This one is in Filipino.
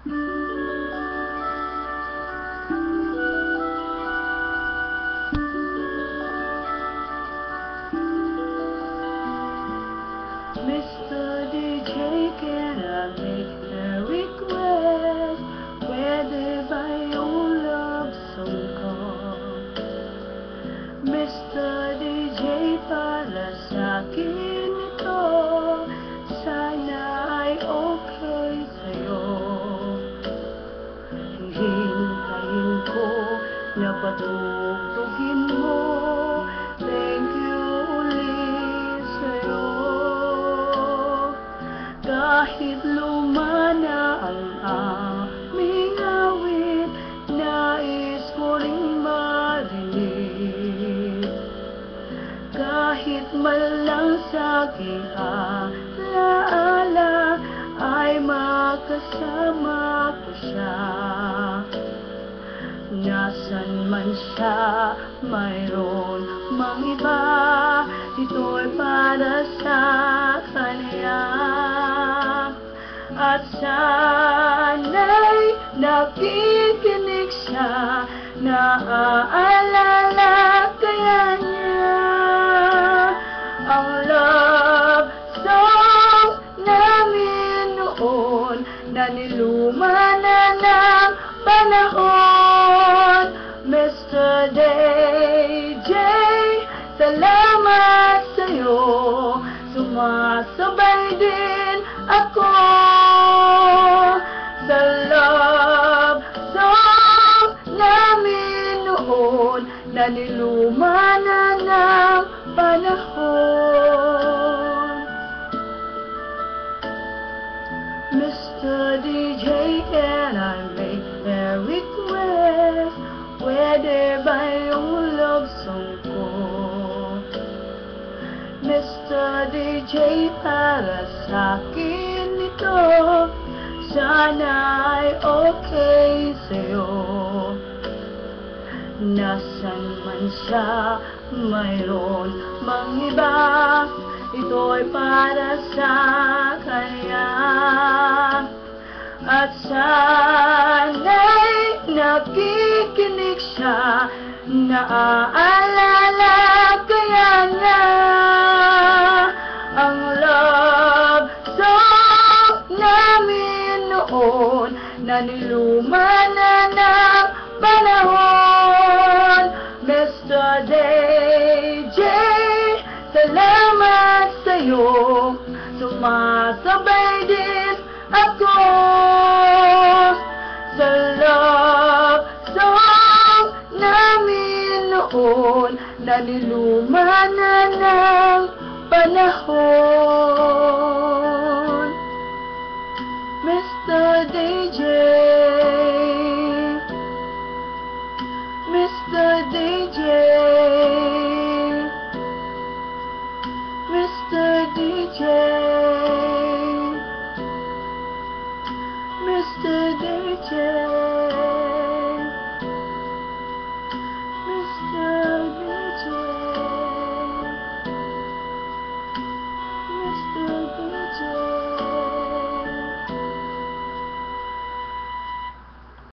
Mr. DJ, can I make a request? Pwede ba yung love song ko? Mr. DJ, para sa'kin ito, sana ay okay sa'yo. Hintayin ko na patutugin mo. Thank you ulit sa'yo. Kahit luma na ang aming awit, nais ko ring marinig. Kahit man lang sa aking alaala, ay makasama ko siya. Nasaan man siya, mayroon mang iba, ito'y para sa kanya. At sana'y nakikinig siya, naaalala kaya niya ang love song namin noon, na niluma na ng panahon. Mr. DJ, salamat sa'yo, sumasabay din ako sa love song namin noon, na niluma na ng panahon. Mr. DJ, can I make a request? Pwede ba yung love song ko? Mr. DJ, para sa'kin ito, sana ay okay sa'yo. Nasaan man siya, mayroon mang iba, ito'y para sa kanya. At sana'y nakikinig siya, naaalala kaya niya ang love song namin noon, na niluma na ng panahon. Mr. DJ, salamat sa'yo, sumasabay din ako sa love song namin noon, na niluma na ng panahon.